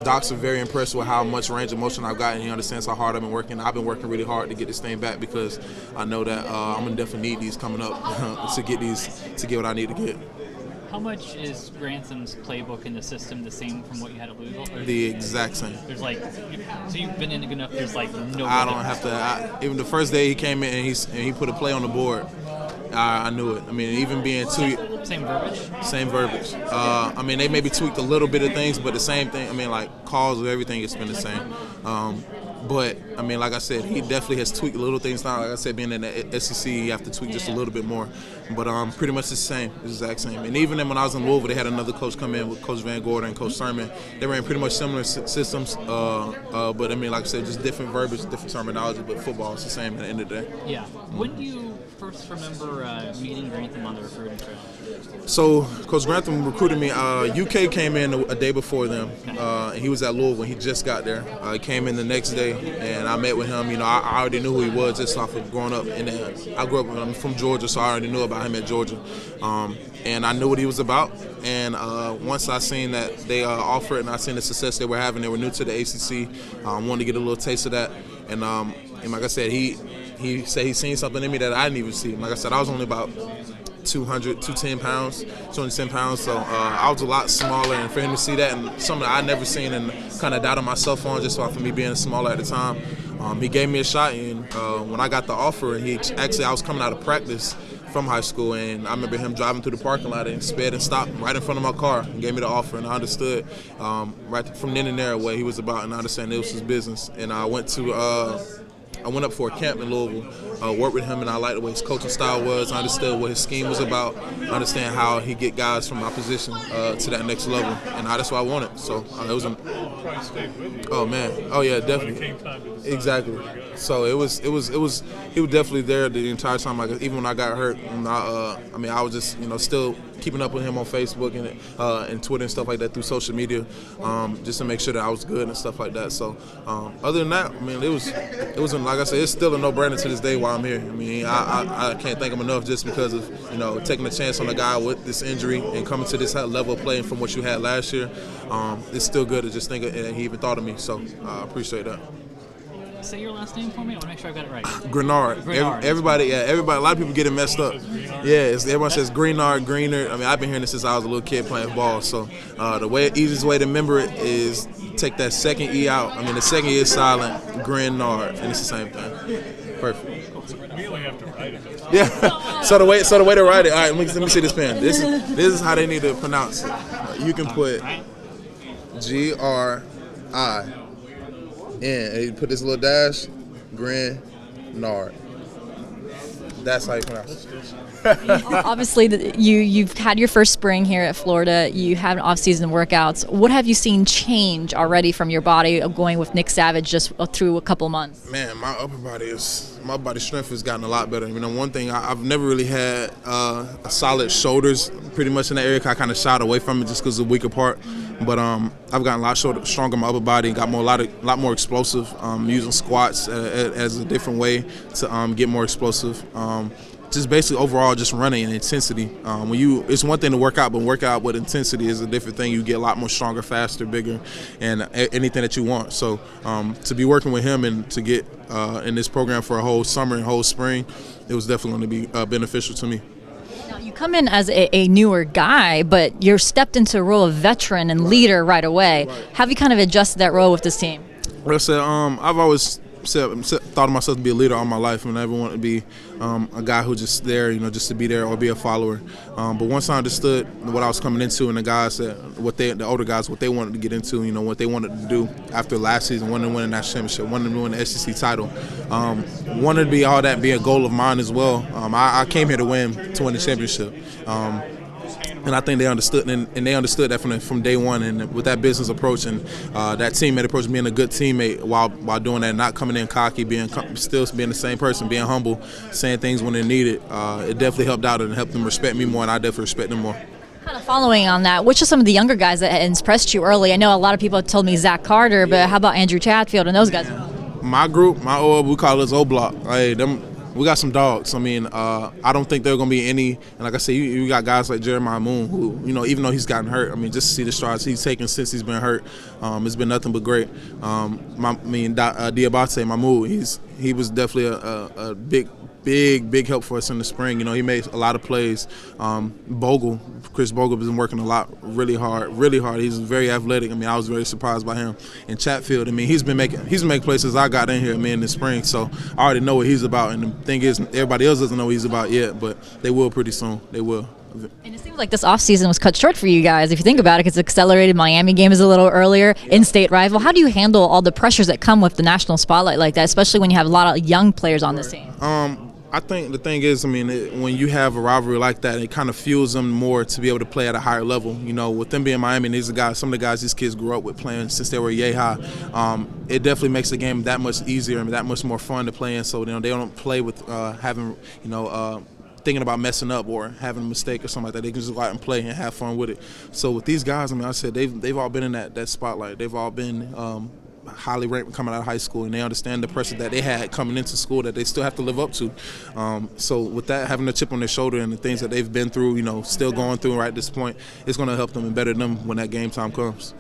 Doc's are very impressed with how much range of motion I've gotten. He understands how hard I've been working. I've been working really hard to get this thing back because I know that I'm gonna definitely need these coming up to get what I need to get. How much is Grantham's playbook in the system the same from what you had at Louisville? The exact same. There's so you've been in it good enough. There's no. I don't have to. Even the first day he came in and he put a play on the board, I knew it. I mean, even being same verbiage. Same verbiage. I mean, they maybe tweaked a little bit of things, but the same thing. I mean, like calls of everything has been the same. But I mean, like I said, he definitely has tweaked little things now. Like I said, being in the SEC, you have to tweak just a little bit more. But pretty much the same, the exact same. And even then, when I was in Louisville, they had another coach come in with Coach Van Gordon and Coach Sermon. They ran pretty much similar systems. But I mean, like I said, just different verbiage, different terminology. But football is the same at the end of the day. Yeah. When do you first remember meeting Grantham on the recruiting trail? So Coach Grantham recruited me. UK came in a day before them, and he was at Louisville. He just got there. He came in the next day, and I met with him. You know, I already knew who he was just off of growing up. And I grew up. I'm from Georgia, so I already knew about him at Georgia, and I knew what he was about. And once I seen that they offered, and I seen the success they were having, they were new to the ACC. Wanted to get a little taste of that, and like I said, he said he seen something in me that I didn't even see. Like I said, I was only about 210 pounds, so I was a lot smaller, and for him to see that and something I never seen and kind of doubted myself on just off of me being smaller at the time, he gave me a shot. And when I got the offer, I was coming out of practice from high school, and I remember him driving through the parking lot and sped and stopped right in front of my car and gave me the offer, and I understood right from then and there what he was about, and I understand it was his business. And I went up for a camp in Louisville, worked with him, and I liked the way his coaching style was. I understood what his scheme was about. I understand how he get guys from my position to that next level, and that's what I wanted. So it was oh man, oh yeah, definitely, exactly. So it was he was definitely there the entire time. Like even when I got hurt, and I was just still keeping up with him on Facebook and Twitter and stuff like that through social media, just to make sure that I was good and stuff like that. So other than that, I mean, it wasn't like I said, it's still a no-brainer to this day why I'm here. I mean, I can't thank him enough just because of taking a chance on a guy with this injury and coming to this level of playing from what you had last year. It's still good to just think that he even thought of me. So I appreciate that. Say your last name for me. I want to make sure I got it right. Greenard. Everybody. A lot of people get it messed up. Yeah, everyone says Greenard. I mean, I've been hearing this since I was a little kid playing ball. So the easiest way to remember it is take that second E out. I mean, the second E is silent. Greenard, and it's the same thing. Perfect. We only have to write it. Yeah. So the way to write it. All right, let me see this pen. This is how they need to pronounce it. You can put Grindn. And you put this little dash, Greenard. That's how you pronounce it. Obviously, you've had your first spring here at Florida. You have off-season workouts. What have you seen change already from your body going with Nick Savage just through a couple months? Man, my body strength has gotten a lot better. One thing, I've never really had solid shoulders pretty much in that area. I kind of shied away from it just because of the weaker part. But I've gotten a lot stronger in my upper body and got a lot more explosive, using squats as a different way to get more explosive. Just basically overall just running and intensity. It's one thing to work out, but work out with intensity is a different thing. You get a lot more stronger, faster, bigger, and anything that you want. So to be working with him and to get in this program for a whole summer and whole spring, it was definitely going to be beneficial to me. Now, you come in as a newer guy, but you're stepped into a role of veteran and leader right away. Right. Have you kind of adjusted that role with this team? Well, I said, I've always thought of myself to be a leader all my life, and I never wanted to be a guy who just there, just to be there or be a follower. But once I understood what I was coming into, and the guys the older guys, what they wanted to get into, what they wanted to do after last season, wanted to win a national championship, wanted to win the SEC title, wanted to be all that, be a goal of mine as well. I came here to win the championship. And I think they understood, and they understood that from day one. And with that business approach and that teammate approach, being a good teammate while doing that, not coming in cocky, still being the same person, being humble, saying things when they're needed, it definitely helped out and helped them respect me more, and I definitely respect them more. Kind of following on that, which are some of the younger guys that impressed you early? I know a lot of people have told me Zach Carter, but how about Andrew Chatfield and those guys? My group, we call us O Block. Hey, them We got some dogs. I mean, I don't think there are going to be any. And like I said, you got guys like Jeremiah Moon, who, you know, even though he's gotten hurt, I mean, just to see the strides he's taken since he's been hurt, it's been nothing but great. Diabate Mahmoud, he was definitely a big help for us in the spring. You know, he made a lot of plays. Chris Bogle has been working a lot, really hard. He's very athletic. I mean, I was very surprised by him. And Chatfield, I mean, he's been making plays since I got in here, I mean, in the spring. So I already know what he's about. And the thing is, everybody else doesn't know what he's about yet, but they will pretty soon. They will. And it seems like this offseason was cut short for you guys, if you think about it, because accelerated Miami game is a little earlier, in-state rival. How do you handle all the pressures that come with the national spotlight like that, especially when you have a lot of young players on this team? I think the thing is, I mean, when you have a rivalry like that, it kind of fuels them more to be able to play at a higher level. You know, with them being Miami, these are guys, some of the guys these kids grew up with playing since they were yay high. It definitely makes the game that much easier and that much more fun to play in. So, you know, they don't play with thinking about messing up or having a mistake or something like that. They can just go out and play and have fun with it. So with these guys, I mean, I said they've all been in that spotlight. They've all been highly ranked coming out of high school, and they understand the pressure that they had coming into school that they still have to live up to. So with that, having a chip on their shoulder and the things that they've been through, you know, still going through right at this point, it's going to help them and better them when that game time comes.